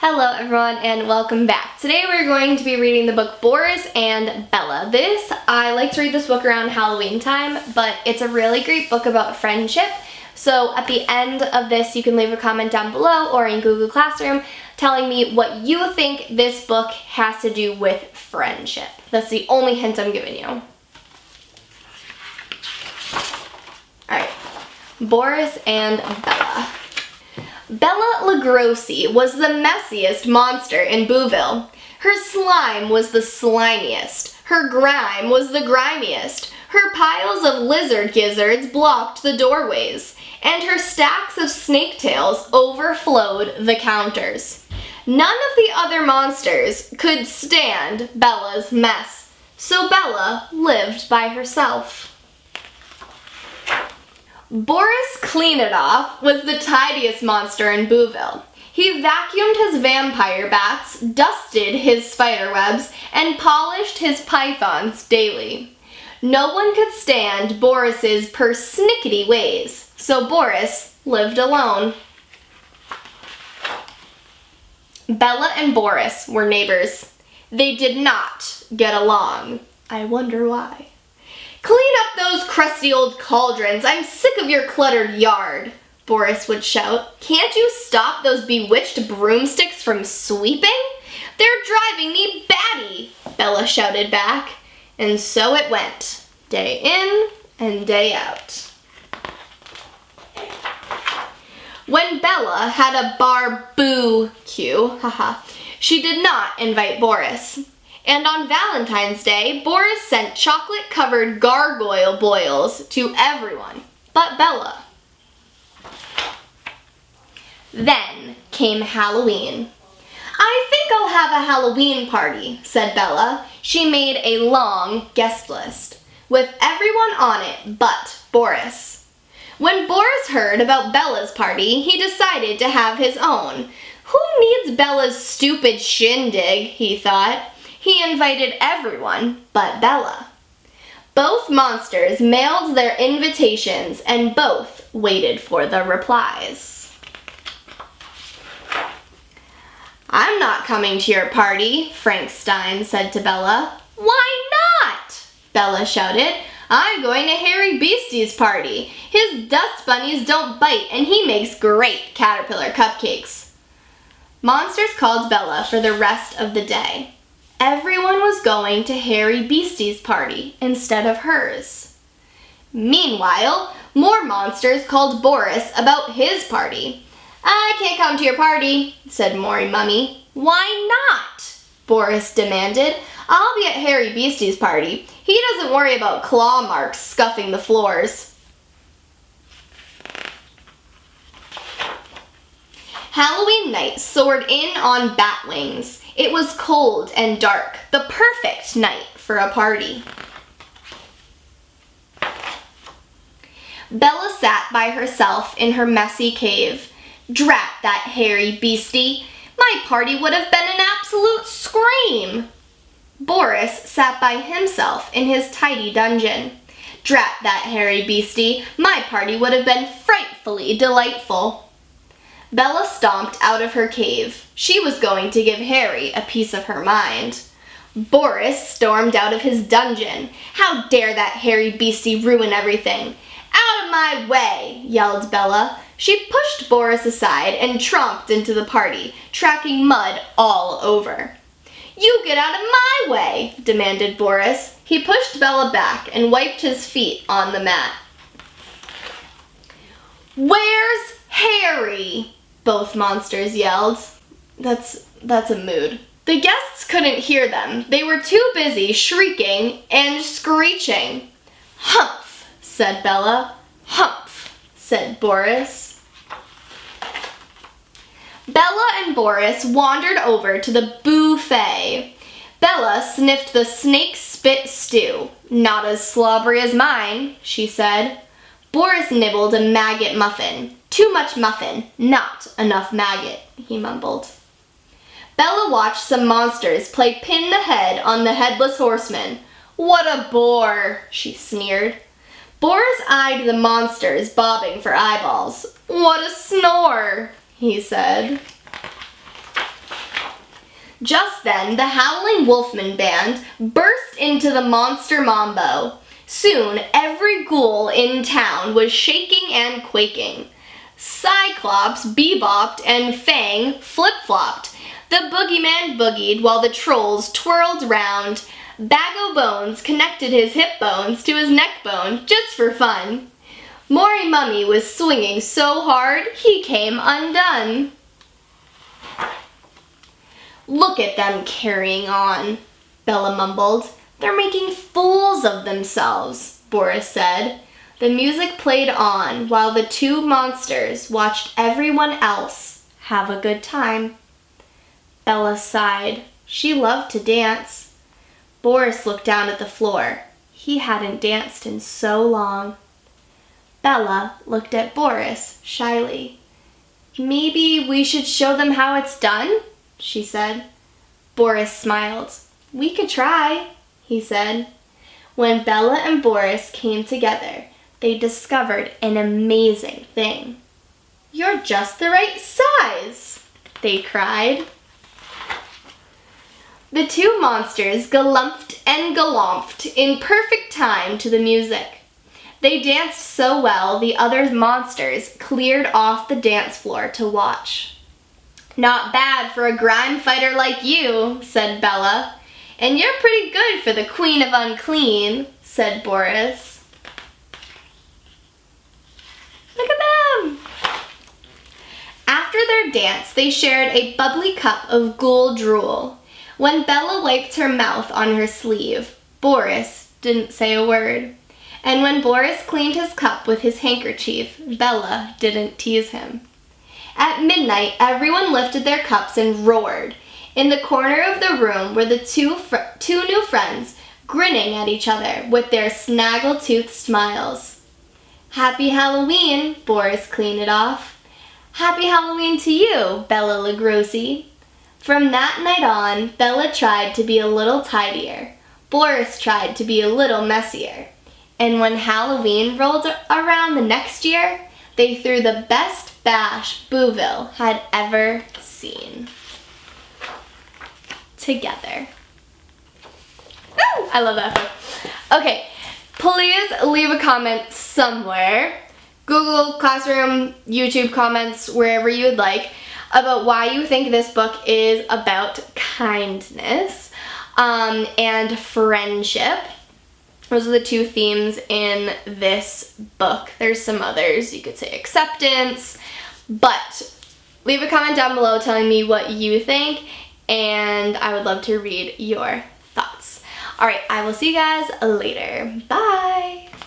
Hello everyone and welcome back. Today we're going to be reading the book Boris and Bella. I like to read this book around Halloween time, but it's a really great book about friendship. So at the end of this you can leave a comment down below or in Google Classroom telling me what you think this book has to do with friendship. That's the only hint I'm giving you. Alright, Boris and Bella. Bella Lugosi was the messiest monster in Booville. Her slime was the slimiest. Her grime was the grimiest. Her piles of lizard gizzards blocked the doorways, and her stacks of snake tails overflowed the counters. None of the other monsters could stand Bella's mess, so Bella lived by herself. Boris Clean-It-Off was the tidiest monster in Booville. He vacuumed his vampire bats, dusted his spider webs, and polished his pythons daily. No one could stand Boris's persnickety ways, so Boris lived alone. Bella and Boris were neighbors. They did not get along. I wonder why. "Clean up those crusty old cauldrons. I'm sick of your cluttered yard," Boris would shout. "Can't you stop those bewitched broomsticks from sweeping? They're driving me batty," Bella shouted back. And so it went, day in and day out. When Bella had a barbecue, she did not invite Boris. And on Valentine's Day, Boris sent chocolate-covered gargoyle boils to everyone but Bella. Then came Halloween. "I think I'll have a Halloween party," said Bella. She made a long guest list, with everyone on it but Boris. When Boris heard about Bella's party, he decided to have his own. Who needs Bella's stupid shindig, he thought. He invited everyone but Bella. Both monsters mailed their invitations and both waited for the replies. "I'm not coming to your party," Frankenstein said to Bella. "Why not?" Bella shouted. "I'm going to Harry Beastie's party. His dust bunnies don't bite and he makes great caterpillar cupcakes." Monsters called Bella for the rest of the day. Everyone was going to Harry Beastie's party instead of hers. Meanwhile, more monsters called Boris about his party. "I can't come to your party," said Maury Mummy. "Why not?" Boris demanded. "I'll be at Harry Beastie's party. He doesn't worry about claw marks scuffing the floors." Halloween night soared in on bat wings. It was cold and dark, the perfect night for a party. Bella sat by herself in her messy cave. Drat that Harry Beastie! My party would have been an absolute scream! Boris sat by himself in his tidy dungeon. Drat that Harry Beastie! My party would have been frightfully delightful. Bella stomped out of her cave. She was going to give Harry a piece of her mind. Boris stormed out of his dungeon. How dare that Harry Beastie ruin everything? "Out of my way!" yelled Bella. She pushed Boris aside and tromped into the party, tracking mud all over. "You get out of my way!" demanded Boris. He pushed Bella back and wiped his feet on the mat. "Where's Harry?" both monsters yelled. That's a mood. The guests couldn't hear them. They were too busy shrieking and screeching. "Humph," said Bella. "Humph," said Boris. Bella and Boris wandered over to the buffet. Bella sniffed the snake spit stew. "Not as slobbery as mine," she said. Boris nibbled a maggot muffin. "Too much muffin, not enough maggot," he mumbled. Bella watched some monsters play pin the head on the headless horseman. "What a bore," she sneered. Boris eyed the monsters bobbing for eyeballs. "What a snore," he said. Just then, the Howling Wolfman Band burst into the Monster Mambo. Soon, every ghoul in town was shaking and quaking. Cyclops bebopped and Fang flip-flopped. The boogeyman boogied while the trolls twirled round. Bag o' Bones connected his hip bones to his neck bone just for fun. Maury Mummy was swinging so hard he came undone. Look at them carrying on, Bella mumbled. They're making fools of themselves, Boris said. The music played on while the two monsters watched everyone else have a good time. Bella sighed. She loved to dance. Boris looked down at the floor. He hadn't danced in so long. Bella looked at Boris shyly. Maybe we should show them how it's done, she said. Boris smiled. We could try, he said. When Bella and Boris came together, they discovered an amazing thing. You're just the right size, they cried. The two monsters galumped and galomped in perfect time to the music. They danced so well, the other monsters cleared off the dance floor to watch. Not bad for a grime fighter like you, said Bella. And you're pretty good for the Queen of Unclean, said Boris. Look at them! After their dance, they shared a bubbly cup of ghoul drool. When Bella wiped her mouth on her sleeve, Boris didn't say a word. And when Boris cleaned his cup with his handkerchief, Bella didn't tease him. At midnight, everyone lifted their cups and roared. In the corner of the room were the two new friends, grinning at each other with their snaggle-toothed smiles. Happy Halloween, Boris cleaned it off. Happy Halloween to you, Bella Lugosi. From that night on, Bella tried to be a little tidier. Boris tried to be a little messier. And when Halloween rolled around the next year, they threw the best bash Booville had ever seen. Together. Woo! I love that one. Okay, please leave a comment somewhere, Google Classroom, YouTube comments, wherever you would like, about why you think this book is about kindness and friendship. Those are the two themes in this book. There's some others. You could say acceptance, but leave a comment down below telling me what you think, and I would love to read your thoughts. All right, I will see you guys later. Bye.